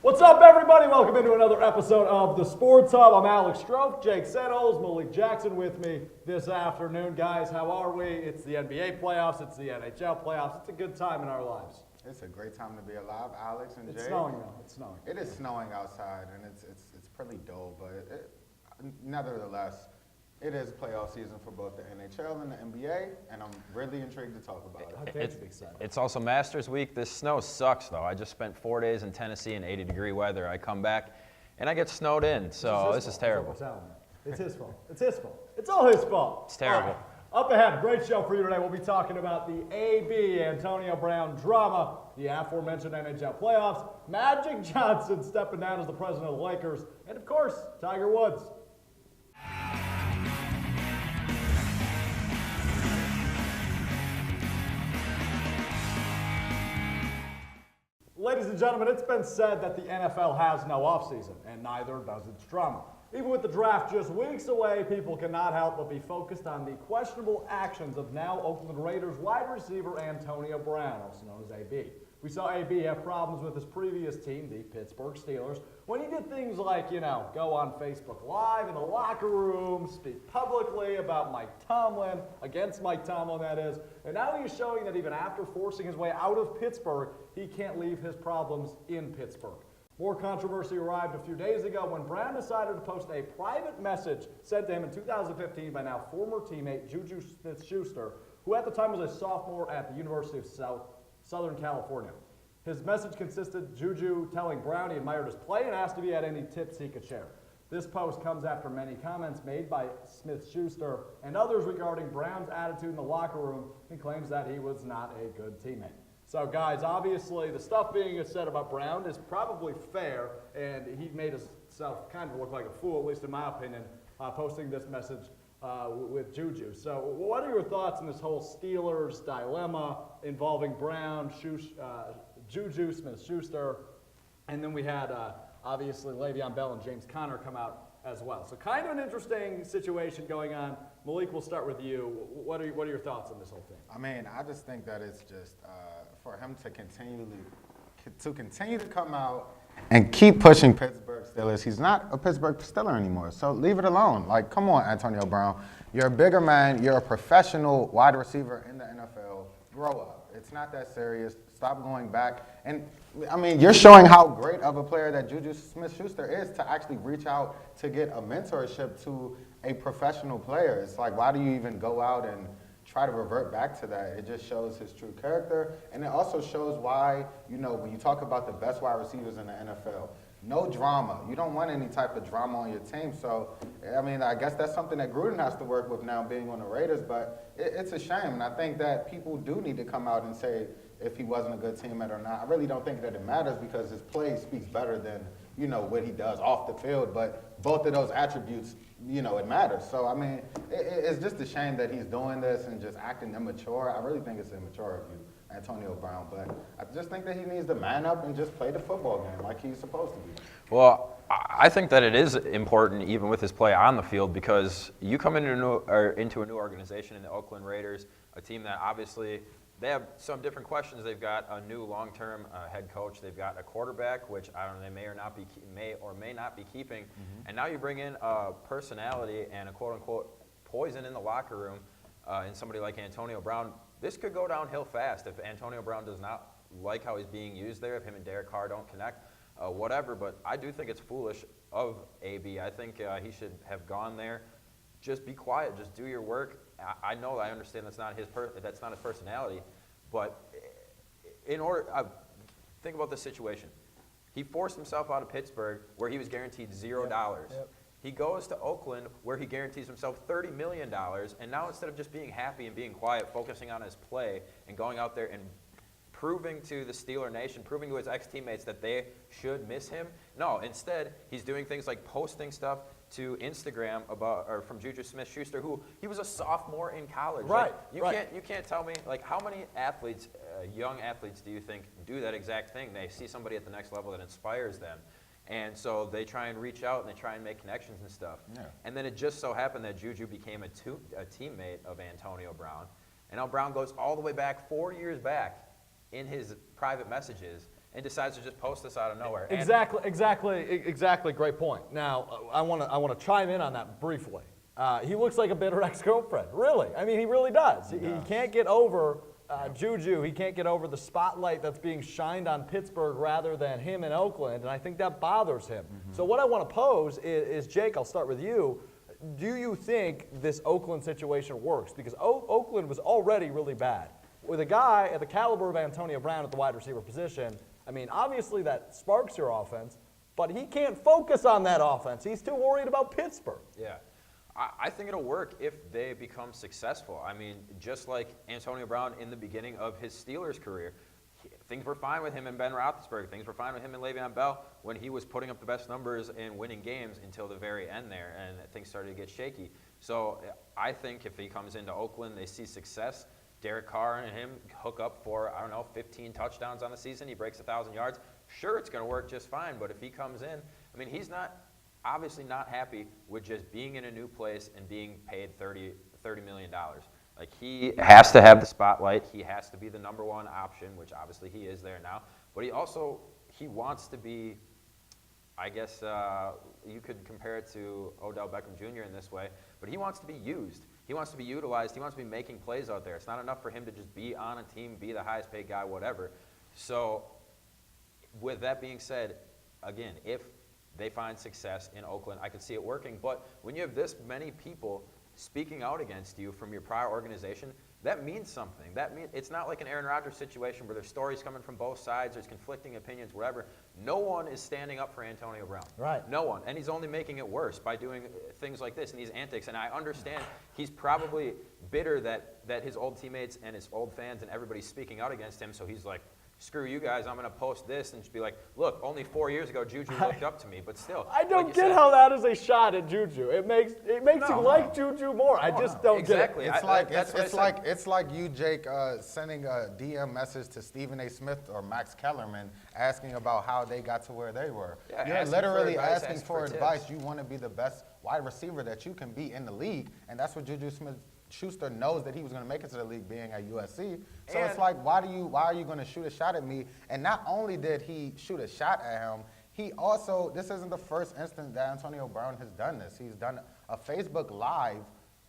What's up, everybody? Welcome into another episode of the Sports Hub. I'm Alex Strouf, Jake Sennholz, Malik Jackson with me this afternoon. Guys, how are we? It's the NBA playoffs. It's the NHL playoffs. It's a good time in our lives. It's a great time to be alive, Alex and Jake. It's snowing, though. It's snowing. It is snowing outside, and it's pretty dull, but nevertheless, it is playoff season for both the NHL and the NBA, and I'm really intrigued to talk about it. It's also Masters Week. This snow sucks, though. I just spent 4 days in Tennessee in 80-degree weather. I come back, and I get snowed in, so this is terrible. It's his fault. It's his fault. It's all his fault. It's terrible. Right. Up ahead, great show for you today. We'll be talking about the AB Antonio Brown drama, the aforementioned NHL playoffs, Magic Johnson stepping down as the president of the Lakers, and of course, Tiger Woods. Ladies and gentlemen, it's been said that the NFL has no offseason, and neither does its drama. Even with the draft just weeks away, people cannot help but be focused on the questionable actions of now Oakland Raiders wide receiver Antonio Brown, also known as AB. We saw AB have problems with his previous team, the Pittsburgh Steelers, when he did things like, go on Facebook Live in the locker room, speak publicly about Mike Tomlin, against Mike Tomlin, that is. And now he's showing that even after forcing his way out of Pittsburgh, he can't leave his problems in Pittsburgh. More controversy arrived a few days ago when Brown decided to post a private message sent to him in 2015 by now former teammate Juju Smith-Schuster, who at the time was a sophomore at the University of Southern California. His message consisted Juju telling Brown he admired his play and asked if he had any tips he could share. This post comes after many comments made by Smith-Schuster and others regarding Brown's attitude in the locker room and claims that he was not a good teammate. So guys, obviously the stuff being said about Brown is probably fair, and he made himself kind of look like a fool, at least in my opinion, posting this message with Juju. So what are your thoughts on this whole Steelers dilemma involving Brown, Juju Smith-Schuster, and then we had obviously Le'Veon Bell and James Conner come out as well. So kind of an interesting situation going on. Malik, we'll start with you. What are your thoughts on this whole thing? I mean, I just think that it's just for him to continue to come out and keep pushing Pittsburgh Steelers. He's not a Pittsburgh Steeler anymore, so leave it alone. Like, come on, Antonio Brown. You're a bigger man. You're a professional wide receiver in the NFL. Grow up. It's not that serious. Stop going back. And, I mean, you're showing how great of a player that Juju Smith-Schuster is to actually reach out to get a mentorship to a professional player. It's like, why do you even go out and try to revert back to that? It just shows his true character, and it also shows why, when you talk about the best wide receivers in the NFL, no drama. You don't want any type of drama on your team. So, I mean, I guess that's something that Gruden has to work with now being on the Raiders, but it's a shame, and I think that people do need to come out and say if he wasn't a good teammate or not. I really don't think that it matters because his play speaks better than, what he does off the field, but both of those attributes, it matters. So, I mean, it's just a shame that he's doing this and just acting immature. I really think it's immature of you, Antonio Brown, but I just think that he needs to man up and just play the football game like he's supposed to be. Well, I think that it is important, even with his play on the field, because you come into a new organization in the Oakland Raiders, a team that obviously they have some different questions. They've got a new long-term head coach. They've got a quarterback, which I don't know, they may or may not be keeping. Mm-hmm. And now you bring in a personality and a quote-unquote poison in the locker room in somebody like Antonio Brown. This could go downhill fast if Antonio Brown does not like how he's being used there, if him and Derek Carr don't connect, whatever. But I do think it's foolish of AB. I think he should have gone there. Just be quiet. Just do your work. I know, I understand that's not his personality, but think about this situation. He forced himself out of Pittsburgh, where he was guaranteed $0. Yep. He goes to Oakland, where he guarantees himself $30 million, and now instead of just being happy and being quiet, focusing on his play and going out there and proving to the Steeler Nation, proving to his ex-teammates that they should miss him. No, instead, he's doing things like posting stuff to Instagram from Juju Smith-Schuster, who he was a sophomore in college. Right. Like, you can't tell me, like, how many athletes, young athletes, do you think do that exact thing? They see somebody at the next level that inspires them, and so they try and reach out and they try and make connections and stuff. Yeah. And then it just so happened that Juju became a teammate of Antonio Brown, and now Brown goes all the way back 4 years back in his private messages and decides to just post this out of nowhere. Exactly. Great point. Now, I want to chime in on that briefly. He looks like a bitter ex-girlfriend. Really, I mean, he really does. He can't get over Juju. He can't get over the spotlight that's being shined on Pittsburgh rather than him in Oakland, and I think that bothers him. So what I want to pose is, Jake, I'll start with you. Do you think this Oakland situation works? Because Oakland was already really bad. With a guy at the caliber of Antonio Brown at the wide receiver position, I mean, obviously that sparks your offense, but he can't focus on that offense. He's too worried about Pittsburgh. Yeah. I think it'll work if they become successful. I mean, just like Antonio Brown in the beginning of his Steelers career, things were fine with him and Ben Roethlisberger. Things were fine with him and Le'Veon Bell when he was putting up the best numbers and winning games until the very end there, and things started to get shaky. So I think if he comes into Oakland, they see success. Derek Carr and him hook up for, 15 touchdowns on the season. He breaks 1,000 yards. Sure, it's going to work just fine, but if he comes in, I mean, he's obviously not happy with just being in a new place and being paid $30 million. Like, he has to have the spotlight. He has to be the number one option, which obviously he is there now. But he wants to be, I guess you could compare it to Odell Beckham Jr. in this way, but he wants to be used. He wants to be utilized. He wants to be making plays out there. It's not enough for him to just be on a team, be the highest paid guy, whatever. So with that being said, again, if they find success in Oakland, I could see it working. But when you have this many people speaking out against you from your prior organization, that means something. It's not like an Aaron Rodgers situation where there's stories coming from both sides, there's conflicting opinions, whatever. No one is standing up for Antonio Brown. Right. No one. And he's only making it worse by doing things like this and these antics. And I understand he's probably bitter that his old teammates and his old fans and everybody's speaking out against him, so he's like, screw you guys, I'm going to post this and just be like, look, only 4 years ago Juju looked up to me, but still. I don't get how that is a shot at Juju. It makes you like Juju more. I just don't get it. It's like you, Jake, sending a DM message to Stephen A. Smith or Max Kellerman asking about how they got to where they were. Yeah, You're literally asking for advice. You want to be the best wide receiver that you can be in the league, and that's what Juju Smith-Schuster knows that he was going to make it to the league being at USC. So it's like, why are you going to shoot a shot at me? And not only did he shoot a shot at him, he also, this isn't the first instance that Antonio Brown has done this. He's done a Facebook Live.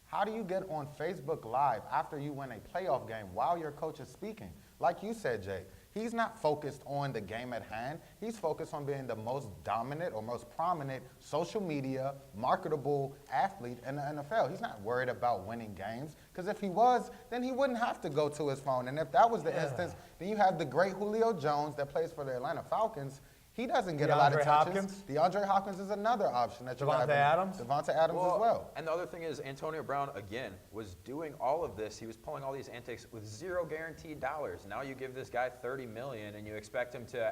How do you get on Facebook Live after you win a playoff game while your coach is speaking? Like you said, Jay, he's not focused on the game at hand. He's focused on being the most dominant or most prominent social media, marketable athlete in the NFL. He's not worried about winning games, because if he was, then he wouldn't have to go to his phone. And if that was the instance, then you have the great Julio Jones that plays for the Atlanta Falcons. He doesn't get a lot of touches. DeAndre Hopkins is another option that you have. Devontae Adams as well. And the other thing is, Antonio Brown, again, was doing all of this. He was pulling all these antics with zero guaranteed dollars. Now you give this guy $30 million and you expect him to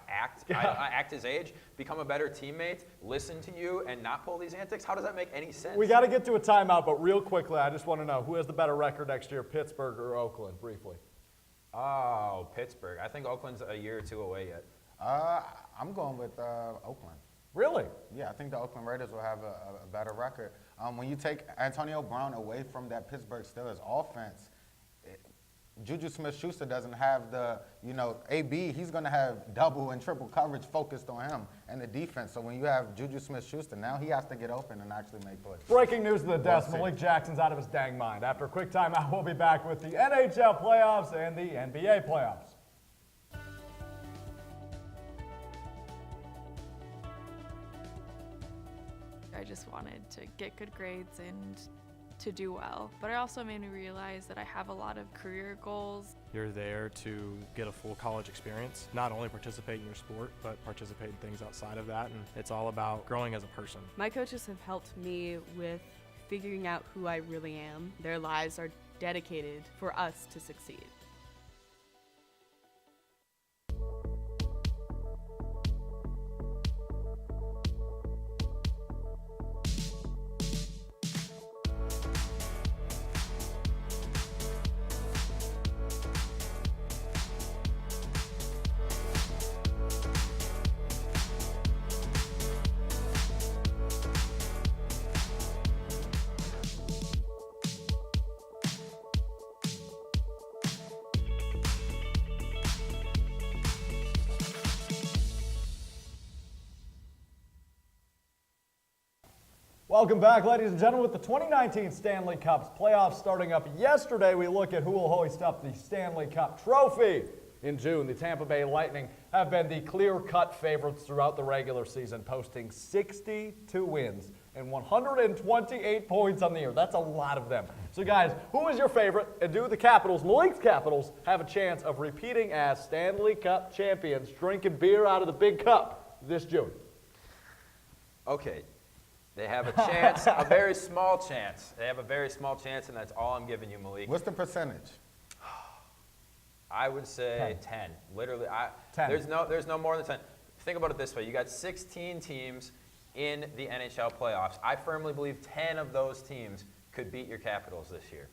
act his age, become a better teammate, listen to you, and not pull these antics? How does that make any sense? We got to get to a timeout, but real quickly, I just want to know, who has the better record next year, Pittsburgh or Oakland, briefly? Oh, Pittsburgh. I think Oakland's a year or two away yet. I'm going with Oakland. Really? Yeah, I think the Oakland Raiders will have a better record. When you take Antonio Brown away from that Pittsburgh Steelers offense, Juju Smith-Schuster doesn't have the, AB, he's going to have double and triple coverage focused on him and the defense. So when you have Juju Smith-Schuster, now he has to get open and actually make plays. Breaking news to the desk, Malik Jackson's out of his dang mind. After a quick timeout, we'll be back with the NHL playoffs and the NBA playoffs. I just wanted to get good grades and to do well. But it also made me realize that I have a lot of career goals. You're there to get a full college experience, not only participate in your sport, but participate in things outside of that. And it's all about growing as a person. My coaches have helped me with figuring out who I really am. Their lives are dedicated for us to succeed. Welcome back, ladies and gentlemen, with the 2019 Stanley Cup's playoffs starting up yesterday. We look at who will hoist up the Stanley Cup trophy in June. The Tampa Bay Lightning have been the clear-cut favorites throughout the regular season, posting 62 wins and 128 points on the year. That's a lot of them. So, guys, who is your favorite, and do the Capitals, Malik's Capitals, have a chance of repeating as Stanley Cup champions, drinking beer out of the big cup this June? Okay. They have a chance, a very small chance. They have a very small chance, and that's all I'm giving you, Malik. What's the percentage? I would say 10. Literally, 10. There's no more than 10. Think about it this way. You got 16 teams in the NHL playoffs. I firmly believe 10 of those teams could beat your Capitals this year.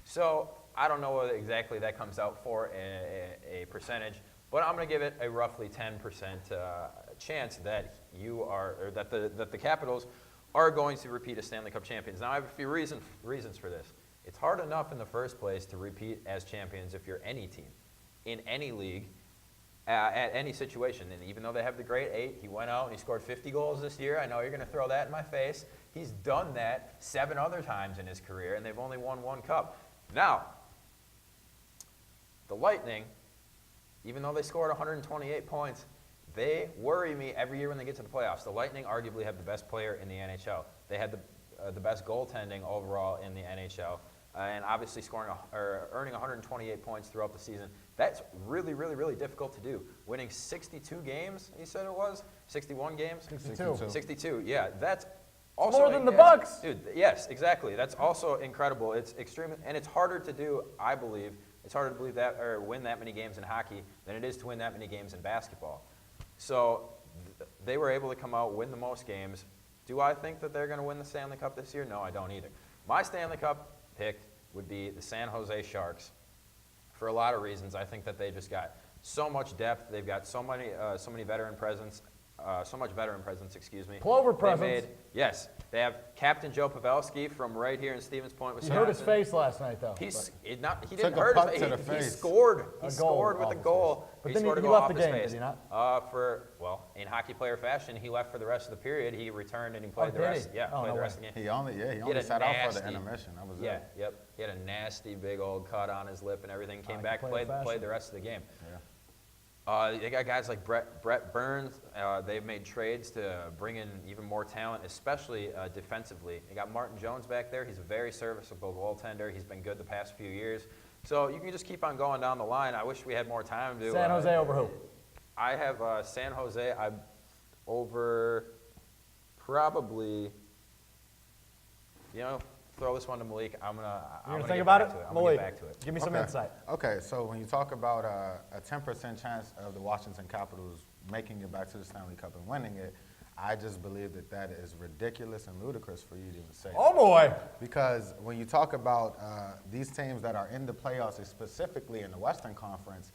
So I don't know what exactly that comes out for a percentage, but I'm going to give it a roughly 10% chance that that the Capitals are going to repeat as Stanley Cup champions. Now, I have a few reasons for this. It's hard enough in the first place to repeat as champions if you're any team, in any league, at any situation. And even though they have the great 8, he went out and he scored 50 goals this year. I know you're going to throw that in my face. He's done that 7 other times in his career, and they've only won 1 cup. Now, the Lightning, even though they scored 128 points, they worry me every year when they get to the playoffs. The Lightning arguably have the best player in the NHL. They had the best goaltending overall in the NHL, and obviously earning 128 points throughout the season. That's really, really, really difficult to do. Winning 62 games, you said it was? 61 games? 62, yeah. That's also more than the Bucks. Dude, yes, exactly. That's also incredible. It's extreme, and it's harder to do, I believe. It's harder to believe that or win that many games in hockey than it is to win that many games in basketball. So they were able to come out, win the most games. Do I think that they're going to win the Stanley Cup this year? No, I don't either. My Stanley Cup pick would be the San Jose Sharks for a lot of reasons. I think that they just got so much depth. They've got so many veteran presence. So much veteran presence, excuse me. Plover presence. Yes. They have Captain Joe Pavelski from right here in Stevens Point, He Wisconsin. hurt his face last night, though. He didn't Took a hurt puck his to face. the He face. scored. He A scored goal with a off goal. But He then scored he a goal left off the his game, face. did he not? In hockey player fashion, he left for the rest of the period. He returned and he played the did rest. he? Yeah, Oh, played no the way. rest of the game. He only had a sat out for the nasty- intermission. That was Yeah, it. yep. He had a nasty big old cut on his lip and everything. Came Hockey back, player played fashion. the rest of the game. Yeah. They got guys like Brett Burns. They've made trades to bring in even more talent, especially defensively. They got Martin Jones back there. He's a very serviceable goaltender. He's been good the past few years. So you can just keep on going down the line. I wish we had more time to. San Jose over who? I have San Jose. I'm over probably. Throw this one to Malik. I'm gonna Think about it? I'm gonna Malik, get back to it. give me some Okay. insight. Okay, so when you talk about a 10% chance of the Washington Capitals making it back to the Stanley Cup and winning it, I just believe that is ridiculous and ludicrous for you to even say. Oh, boy. Because when you talk about these teams that are in the playoffs, specifically in the Western Conference,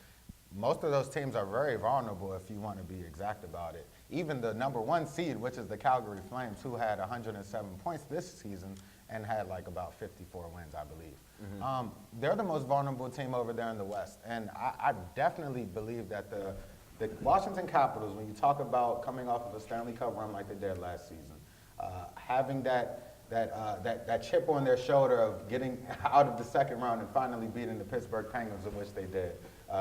most of those teams are very vulnerable if you want to be exact about it. Even the number 1 seed, which is the Calgary Flames, who had 107 points this season and had like about 54 wins, I believe. Mm-hmm. They're the most vulnerable team over there in the West. And I definitely believe that the Washington Capitals, when you talk about coming off of a Stanley Cup run like they did last season, having that chip on their shoulder of getting out of the second round and finally beating the Pittsburgh Penguins, of which they did,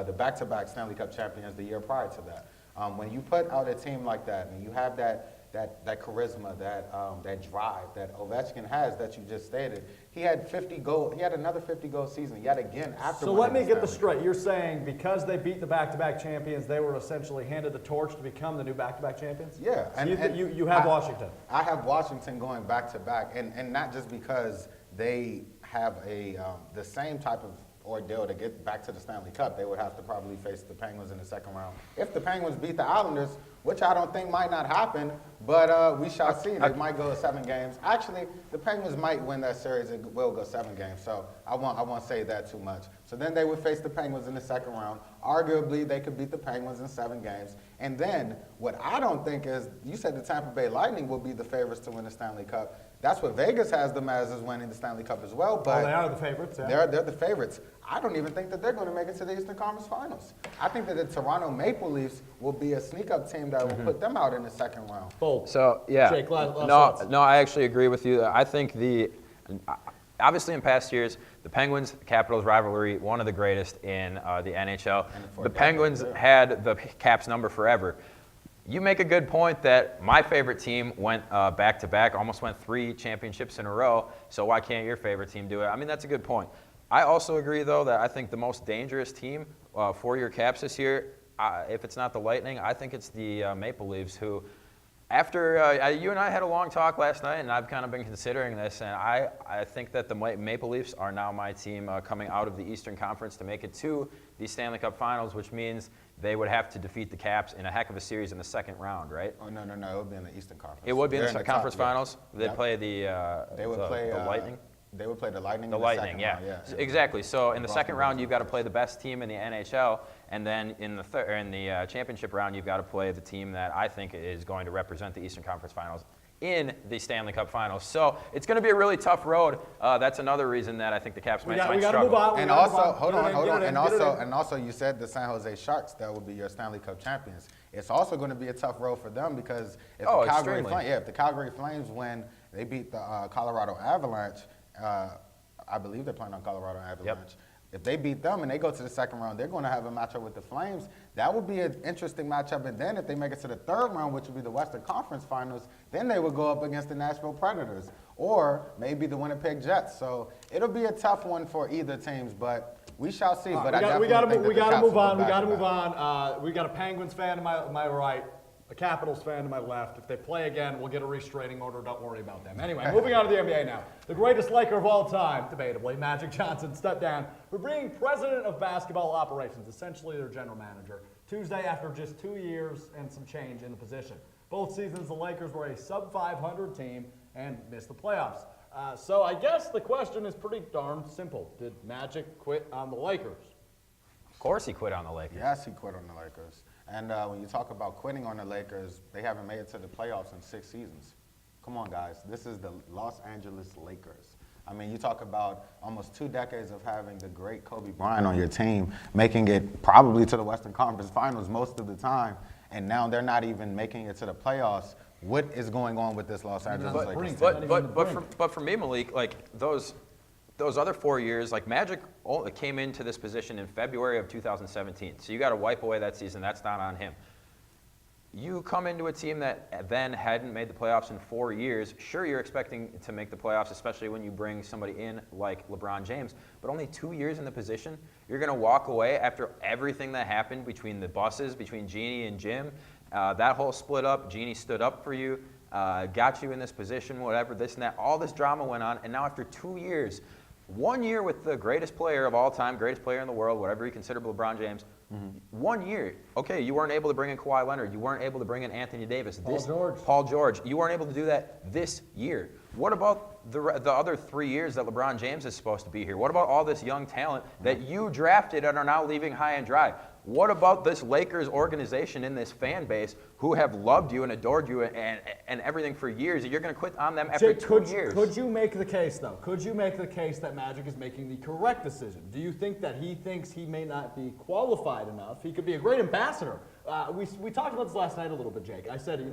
the back-to-back Stanley Cup champions the year prior to that. When you put out a team like that and you have that charisma, that drive that Ovechkin has that you just stated, he had 50 goals. He had another 50-goal season yet again after. So let me get this Stanley Cup. straight. You're saying because they beat the back-to-back champions, they were essentially handed the torch to become the new back-to-back champions? Yeah. So you have Washington. I have Washington going back-to-back, and not just because they have the same type of ordeal to get back to the Stanley Cup. They would have to probably face the Penguins in the second round. If the Penguins beat the Islanders, which I don't think might not happen, but we shall see. They might go 7 games. Actually, the Penguins might win that series and will go 7 games, so I won't say that too much. So then they would face the Penguins in the second round. Arguably, they could beat the Penguins in 7 games, And then what I don't think is, you said the Tampa Bay Lightning will be the favorites to win the Stanley Cup. That's what Vegas has them as, is winning the Stanley Cup as well. But they are the favorites. Yeah. they're the favorites. I don't even think that they're going to make it to the Eastern Conference Finals. I think that the Toronto Maple Leafs will be a sneak-up team that will put them out in the second round. Bold. So, yeah. Jake, last thoughts. No, I actually agree with you. I think obviously in past years, the Penguins-Capitals rivalry, one of the greatest in the NHL. The Penguins had the Caps number forever. You make a good point that my favorite team went back-to-back, almost went 3 championships in a row, so why can't your favorite team do it? I mean, that's a good point. I also agree, though, that I think the most dangerous team for your Caps this year, if it's not the Lightning, I think it's the Maple Leafs, who, after you and I had a long talk last night, and I've kind of been considering this, and I think that the Maple Leafs are now my team coming out of the Eastern Conference to make it to the Stanley Cup Finals, which means they would have to defeat the Caps in a heck of a series in the second round, right? Oh, no. It would be in the Eastern Conference. It would be in the conference top, finals? Yeah. They'd play the Lightning? They would play the Lightning The in the Lightning, second yeah. round, yeah. Exactly. So in the LeBron second round, James. you've got to play the best team in the NHL, and then in the championship round, you've got to play the team that I think is going to represent the Eastern Conference Finals in the Stanley Cup Finals. So it's going to be a really tough road. That's another reason that I think the Caps might We got to struggle. move on. And also, hold on. And also, you said the San Jose Sharks that would be your Stanley Cup champions. It's also going to be a tough road for them because if the Calgary Flames win, they beat the Colorado Avalanche. I believe they're playing on Colorado Avalanche. Yep. If they beat them and they go to the second round, they're going to have a matchup with the Flames. That would be an interesting matchup. And then if they make it to the third round, which would be the Western Conference Finals, then they would go up against the Nashville Predators or maybe the Winnipeg Jets. So it'll be a tough one for either teams, but we shall see. But we got to move on. We got to move on. We got a Penguins fan to my right, a Capitals fan to my left. If they play again, we'll get a restraining order. Don't worry about them. Anyway, moving on to the NBA now. The greatest Laker of all time, debatably, Magic Johnson, stepped down for being president of basketball operations, essentially their general manager, Tuesday after just 2 years and some change in the position. Both seasons, the Lakers were a sub-500 team and missed the playoffs. So I guess the question is pretty darn simple. Did Magic quit on the Lakers? Of course he quit on the Lakers. Yes, he quit on the Lakers. And when you talk about quitting on the Lakers, they haven't made it to the playoffs in 6 seasons. Come on, guys. This is the Los Angeles Lakers. I mean, you talk about almost 2 decades of having the great Kobe Bryant on your team, making it probably to the Western Conference Finals most of the time, and now they're not even making it to the playoffs. What is going on with this Los Angeles Lakers team? But for me, Malik, like those other 4 years, like Magic came into this position in February of 2017. So you got to wipe away that season. That's not on him. You come into a team that then hadn't made the playoffs in 4 years. Sure, you're expecting to make the playoffs, especially when you bring somebody in like LeBron James. But only 2 years in the position, you're going to walk away after everything that happened between the buses, between Jeannie and Jim. That whole split up, Jeannie stood up for you, got you in this position, whatever, this and that. All this drama went on, and now after 2 years, 1 year with the greatest player of all time, greatest player in the world, whatever you consider LeBron James, 1 year. Okay, you weren't able to bring in Kawhi Leonard. You weren't able to bring in Anthony Davis. Paul George. You weren't able to do that this year. What about the other 3 years that LeBron James is supposed to be here? What about all this young talent that you drafted and are now leaving high and dry? What about this Lakers organization and this fan base who have loved you and adored you and everything for years? You're going to quit on them after 2 years. Could you make the case, though? Could you make the case that Magic is making the correct decision? Do you think that he thinks he may not be qualified enough? He could be a great ambassador. We talked about this last night a little bit, Jake. I said,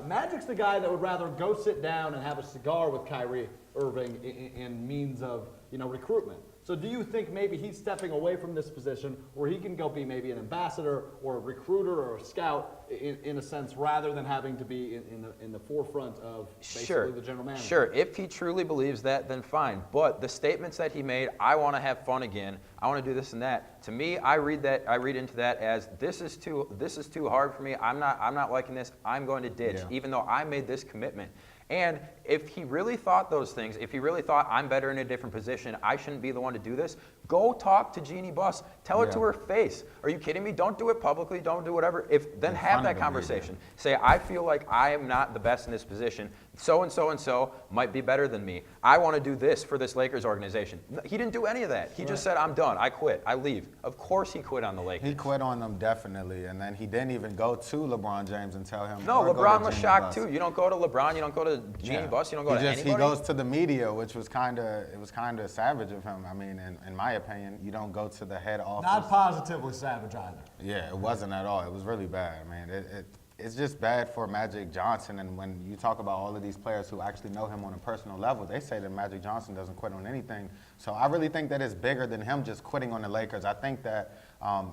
Magic's the guy that would rather go sit down and have a cigar with Kyrie Irving in means of, recruitment. So do you think maybe he's stepping away from this position where he can go be maybe an ambassador or a recruiter or a scout in a sense, rather than having to be in the forefront of basically the general manager? Sure. If he truly believes that, then fine. But the statements that he made, I want to have fun again, I want to do this and that. To me, I read into that as this is too hard for me. I'm not liking this. I'm going to ditch, even though I made this commitment. And if he really thought those things, if he really thought I'm better in a different position, I shouldn't be the one to do this, go talk to Jeannie Buss. Tell her to her face. Are you kidding me? Don't do it publicly. Don't do whatever. Then have that conversation. Say, I feel like I am not the best in this position. so and so might be better than me. I want to do this for this Lakers organization. He didn't do any of that. He just said, I'm done. I quit. I leave. Of course he quit on the Lakers. He quit on them definitely, and then he didn't even go to LeBron James and tell him. No, or go LeBron to was Jeanie shocked Buss. too. You don't go to LeBron. You don't go to Jeanie Buss. You don't go to anybody. He goes to the media, which was kind of savage of him. I mean, in my opinion, you don't go to the head office. Not positively savage either. Yeah, it wasn't at all. It was really bad. I mean, it's just bad for Magic Johnson. And when you talk about all of these players who actually know him on a personal level, they say that Magic Johnson doesn't quit on anything. So I really think that it's bigger than him just quitting on the Lakers. I think that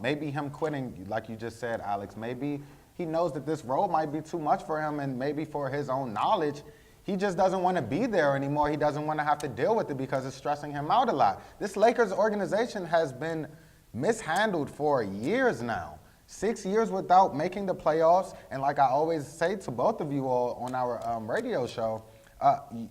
maybe him quitting, like you just said, Alex, maybe he knows that this role might be too much for him, and maybe for his own knowledge, he just doesn't want to be there anymore. He doesn't want to have to deal with it because it's stressing him out a lot. This Lakers organization has been mishandled for years now. 6 years without making the playoffs, and like I always say to both of you all on our radio show,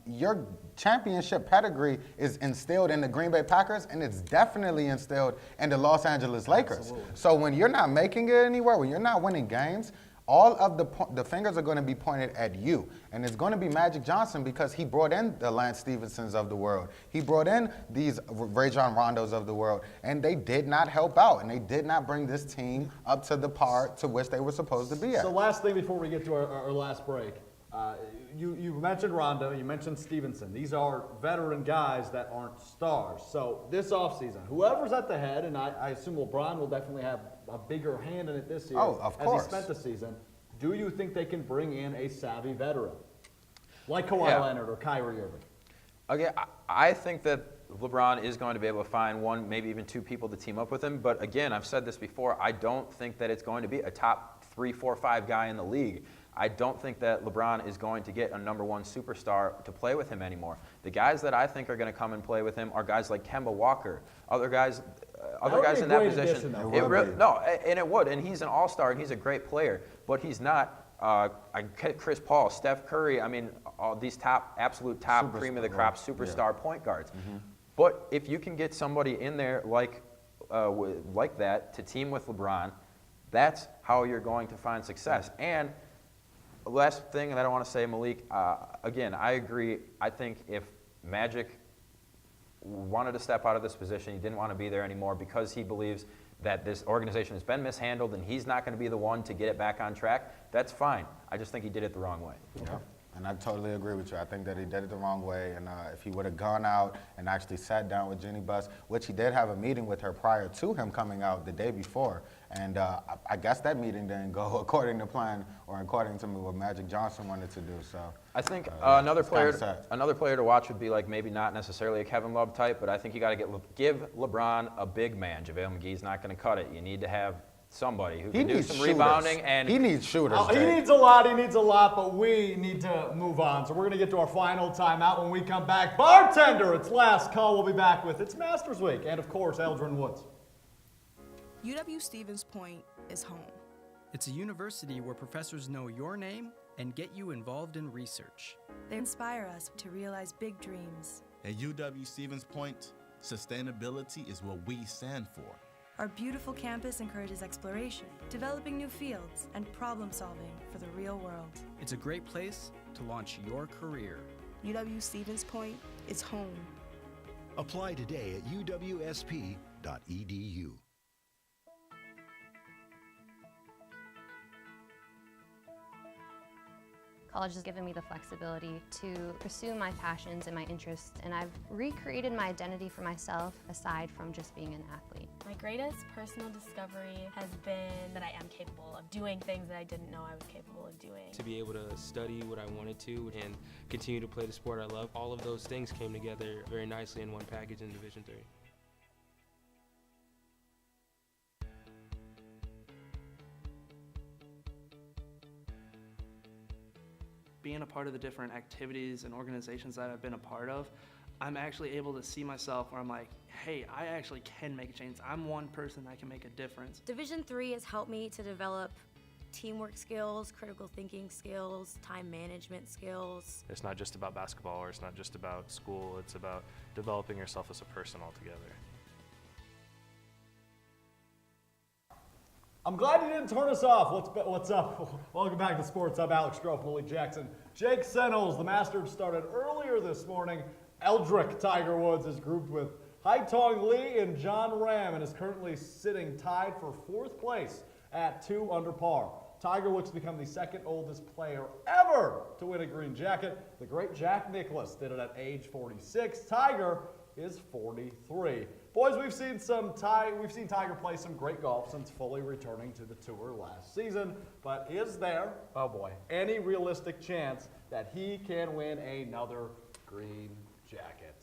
your championship pedigree is instilled in the Green Bay Packers, and it's definitely instilled in the Los Angeles Lakers. Absolutely. So when you're not making it anywhere, when you're not winning games, all of the fingers are going to be pointed at you. And it's going to be Magic Johnson because he brought in the Lance Stevensons of the world. He brought in these Rajon Rondos of the world. And they did not help out. And they did not bring this team up to the par to which they were supposed to be at. So last thing before we get to our last break. You mentioned Rondo, you mentioned Stevenson. These are veteran guys that aren't stars. So this offseason, whoever's at the head, and I assume LeBron will definitely have a bigger hand in it this year of course. as he spent the season, do you think they can bring in a savvy veteran? Like Kawhi Leonard or Kyrie Irving? Okay, I think that LeBron is going to be able to find one, maybe even two people to team up with him. But again, I've said this before, I don't think that it's going to be a top 3, 4, 5 guy in the league. I don't think that LeBron is going to get a number one superstar to play with him anymore. The guys that I think are going to come and play with him are guys like Kemba Walker, other guys in that position. It would, and he's an all-star and he's a great player, but he's not Chris Paul, Steph Curry. I mean, all these absolute top cream of the crop superstar point guards. Mm-hmm. But if you can get somebody in there like that to team with LeBron, that's how you're going to find success. And last thing that I want to say, Malik, again, I agree. I think if Magic wanted to step out of this position, he didn't want to be there anymore because he believes that this organization has been mishandled and he's not going to be the one to get it back on track, that's fine. I just think he did it the wrong way. Yeah. And I totally agree with you. I think that he did it the wrong way. And if he would have gone out and actually sat down with Jeanie Buss, which he did have a meeting with her prior to him coming out the day before. And I guess that meeting didn't go according to plan or according to what Magic Johnson wanted to do. So I think another player to watch would be like maybe not necessarily a Kevin Love type, but I think you got to give LeBron a big man. JaVale McGee's not going to cut it. You need to have somebody who can do some rebounding, and he needs shooters. He needs a lot, but we need to move on. So we're going to get to our final timeout when we come back. Bartender, it's last call. We'll be back with It's Masters Week, and of course, Eldrin Woods. UW-Stevens Point is home. It's a university where professors know your name and get you involved in research. They inspire us to realize big dreams. At UW-Stevens Point, sustainability is what we stand for. Our beautiful campus encourages exploration, developing new fields, and problem solving for the real world. It's a great place to launch your career. UW-Stevens Point is home. Apply today at uwsp.edu. College has given me the flexibility to pursue my passions and my interests, and I've recreated my identity for myself aside from just being an athlete. My greatest personal discovery has been that I am capable of doing things that I didn't know I was capable of doing. To be able to study what I wanted to and continue to play the sport I love, all of those things came together very nicely in one package in Division III. Being a part of the different activities and organizations that I've been a part of, I'm actually able to see myself where I'm like, hey, I actually can make a change. I'm one person that can make a difference. Division III has helped me to develop teamwork skills, critical thinking skills, time management skills. It's not just about basketball, or it's not just about school, it's about developing yourself as a person altogether. I'm glad you didn't turn us off. What's up? Welcome back to Sports Hub. Alex Strouf, Malik Jackson, Jake Sennholz. The Masters started earlier this morning. Eldrick Tiger Woods is grouped with Haitong Lee and John Ram and is currently sitting tied for 4th place at 2 under par. Tiger looks to become the 2nd oldest player ever to win a green jacket. The great Jack Nicklaus did it at age 46. Tiger is 43. Boys, we've seen Tiger play some great golf since fully returning to the tour last season. But is there, oh boy, any realistic chance that he can win another green jacket?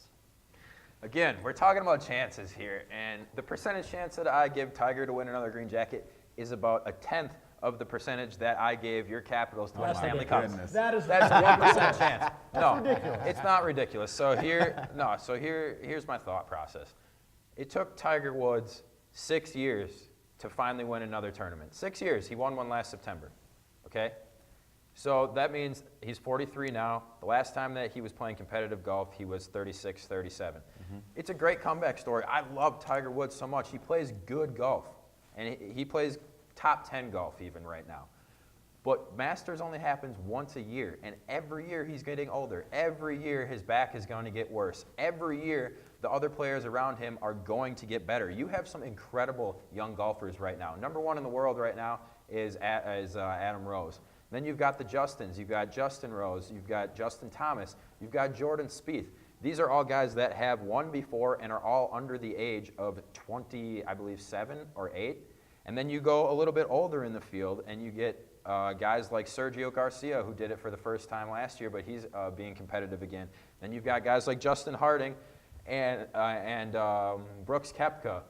Again, we're talking about chances here, and the percentage chance that I give Tiger to win another green jacket is about 1/10 of the percentage that I gave your Capitals to win Stanley Cup. That's 1% chance. No, ridiculous. It's not ridiculous. So here's my thought process. It took Tiger Woods 6 years to finally win another tournament. 6 years. He won one last September. Okay? So that means he's 43 now. The last time that he was playing competitive golf, he was 36, 37. It's a great comeback story. I love Tiger Woods so much. He plays good golf, and he plays top 10 golf even right now. But Masters only happens once a year, and every year he's getting older. Every year his back is going to get worse. Every year the other players around him are going to get better. You have some incredible young golfers right now. Number 1 in the world right now is Adam Rose. Then you've got the Justins. You've got Justin Rose. You've got Justin Thomas. You've got Jordan Spieth. These are all guys that have won before and are all under the age of 20, I believe, 7 or 8. And then you go a little bit older in the field, and you get guys like Sergio Garcia, who did it for the first time last year, but he's being competitive again. Then you've got guys like Justin Harding and Brooks Koepka,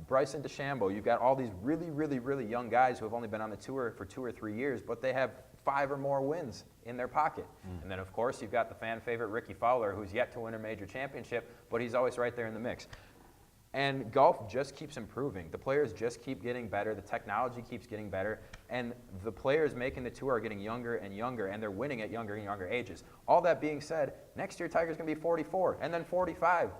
Bryson DeChambeau. You've got all these really, really, really young guys who have only been on the tour for 2 or 3 years, but they have 5 or more wins in their pocket. And then, of course, you've got the fan favorite Ricky Fowler, who's yet to win a major championship, but he's always right there in the mix. And golf just keeps improving. The players just keep getting better. The technology keeps getting better. And the players making the tour are getting younger and younger, and they're winning at younger and younger ages. All that being said, next year Tiger's going to be 44 and then 45.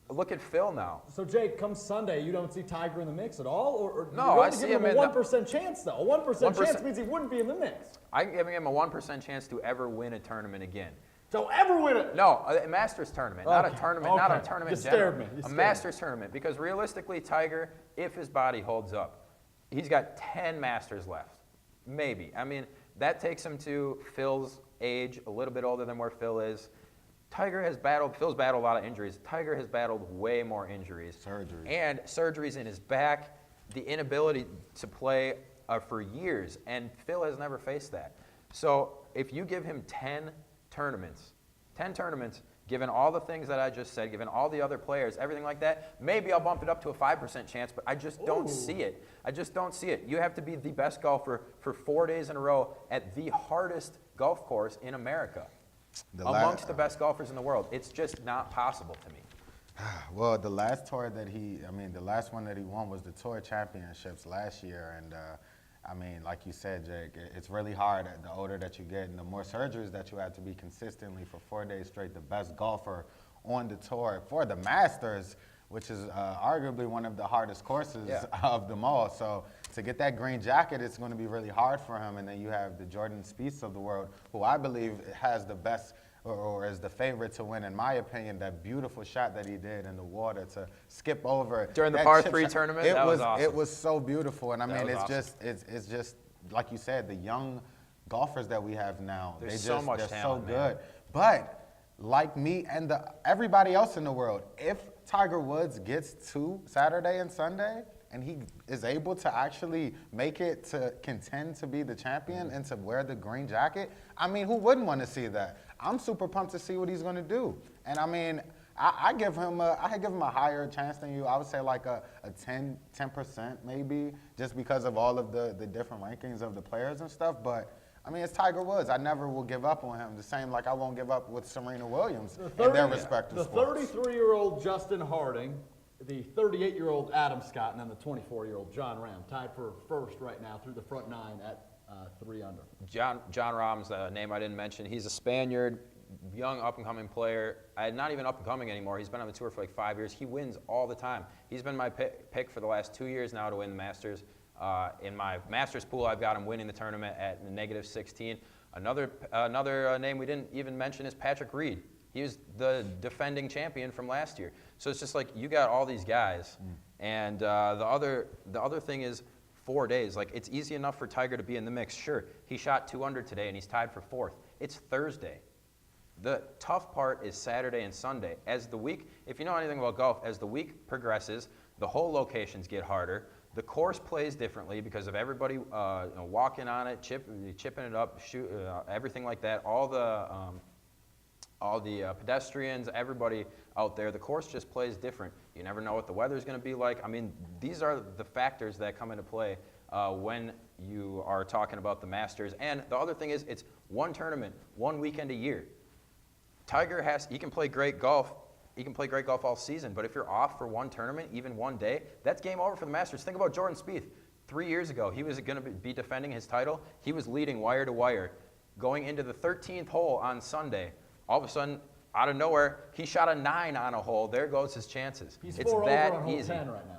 Look at Phil now. So, Jake, come Sunday, you don't see Tiger in the mix at all? Or no, I see him a 1% chance, though. A 1% chance means he wouldn't be in the mix. I'm giving him a 1% chance to ever win a tournament again. So ever win it? No, a Masters tournament, not a tournament, not a tournament in general. A Masters tournament, because realistically, Tiger, if his body holds up, he's got 10 Masters left, maybe. I mean, that takes him to Phil's age, a little bit older than where Phil is. Phil's battled a lot of injuries. Tiger has battled way more injuries. Surgeries. And surgeries in his back, the inability to play for years, and Phil has never faced that. So if you give him 10 tournaments, given all the things that I just said, given all the other players, everything like that, maybe I'll bump it up to a 5% chance, but I just don't see it. I just don't see it. You have to be the best golfer for 4 days in a row at the hardest golf course in America, amongst the best golfers in the world. It's just not possible to me. Well, the last one that he won was the Tour Championships last year, and I mean, like you said, Jake, it's really hard the older that you get and the more surgeries that you have to be consistently for 4 days straight the best golfer on the tour for the Masters, which is arguably one of the hardest courses of them all. So to get that green jacket, it's going to be really hard for him. And then you have the Jordan Spieth of the world, who I believe has the best or is the favorite to win, in my opinion. That beautiful shot that he did in the water to skip over during the par 3 tournament. That was awesome. It was so beautiful, and I mean, it's just like you said, the young golfers that we have now. They're so good. But like me and everybody else in the world, if Tiger Woods gets to Saturday and Sunday, and he is able to actually make it to contend to be the champion and to wear the green jacket, I mean, who wouldn't want to see that? I'm super pumped to see what he's going to do. And I mean, I give him a higher chance than you. I would say like a 10% maybe, just because of all of the different rankings of the players and stuff. But I mean, it's Tiger Woods. I never will give up on him. The same like I won't give up with Serena Williams in their respective sports. The 33-year-old Justin Harding, the 38-year-old Adam Scott, and then the 24-year-old John Ram, tied for first right now through the front 9 at 3 under. John Rahm's a name I didn't mention. He's a Spaniard, young up-and-coming player. Not even up-and-coming anymore. He's been on the tour for like 5 years. He wins all the time. He's been my pick for the last 2 years now to win the Masters. In my Masters pool, I've got him winning the tournament at -16. Another name we didn't even mention is Patrick Reed. He was the defending champion from last year. So it's just like you got all these guys. And the other thing is 4 days. Like, it's easy enough for Tiger to be in the mix. Sure, he shot 2 under today and he's tied for 4th. It's Thursday. The tough part is Saturday and Sunday. As the week, if you know anything about golf, as the week progresses, the hole locations get harder. The course plays differently because of everybody walking on it, chipping it up, everything like that. All the pedestrians, everybody out there, the course just plays different. You never know what the weather's going to be like. I mean, these are the factors that come into play when you are talking about the Masters. And the other thing is, it's one tournament, 1 weekend a year. Tiger he can play great golf. He can play great golf all season, but if you're off for one tournament, even one day, that's game over for the Masters. Think about Jordan Spieth. 3 years ago, he was going to be defending his title. He was leading wire to wire. Going into the 13th hole on Sunday, all of a sudden, out of nowhere, he shot a 9 on a hole. There goes his chances. He's it's 4 that over on hole easy. 10 right now.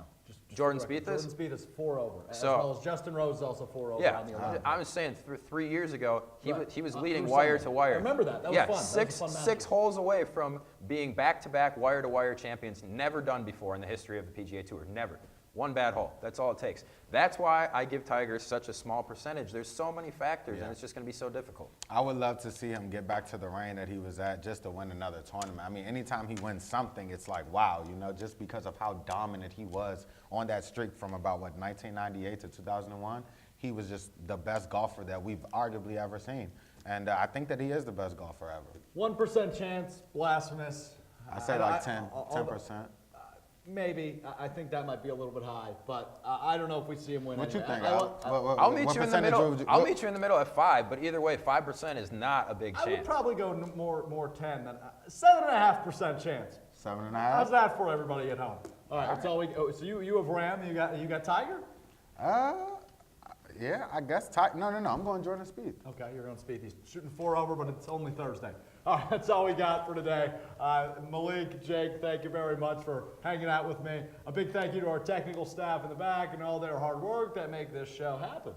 Jordan Spieth is? Jordan Spieth is 4 over, as So- well as Justin Rose is also 4 over Yeah, on the 11th. I was saying 3 years ago, he was leading through wire Sunday. to wire. I remember that. That was yeah, fun. That was a fun six holes away from being back-to-back wire-to-wire champions. Never done before in the history of the PGA Tour. Never. One bad hole. That's all it takes. That's why I give Tiger such a small percentage. There's so many factors, and it's just going to be so difficult. I would love to see him get back to the reign that he was at just to win another tournament. I mean, anytime he wins something, it's like, wow, just because of how dominant he was on that streak from about, 1998 to 2001. He was just the best golfer that we've arguably ever seen. And I think that he is the best golfer ever. 1% chance, blasphemous. I say like 10%. Maybe. I think that might be a little bit high, but I don't know if we see him win. What you anyway. think, I'll meet you in the middle. I'll meet you in the middle at 5, but either way, 5% is not a big chance. I would probably go more 10 than 7.5% chance. 7.5. How's that for everybody at home? All right, that's all we. So you have Ram. You got Tiger. Yeah, I guess Tiger. No. I'm going Jordan Spieth. Okay, you're going Spieth. He's shooting 4 over, but it's only Thursday. All right, that's all we got for today. Malik, Jake, thank you very much for hanging out with me. A big thank you to our technical staff in the back and all their hard work that make this show happen.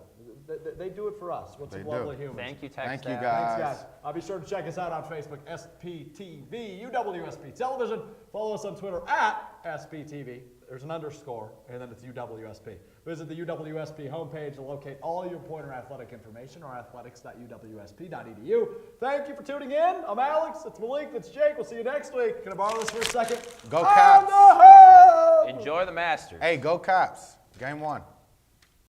They do it for us. What's some lovely humans. Thank you, tech Thank staff. you, guys. Thanks, guys. Be sure to check us out on Facebook, SPTV, UWSP Television. Follow us on Twitter at SPTV. There's an underscore, and then it's UWSP. Visit the UWSP homepage to locate all your Pointer athletic information or athletics.uwsp.edu. Thank you for tuning in. I'm Alex. That's Malik. That's Jake. We'll see you next week. Can I borrow this for a second? Go Caps. Enjoy the Masters. Hey, go Caps. Game 1.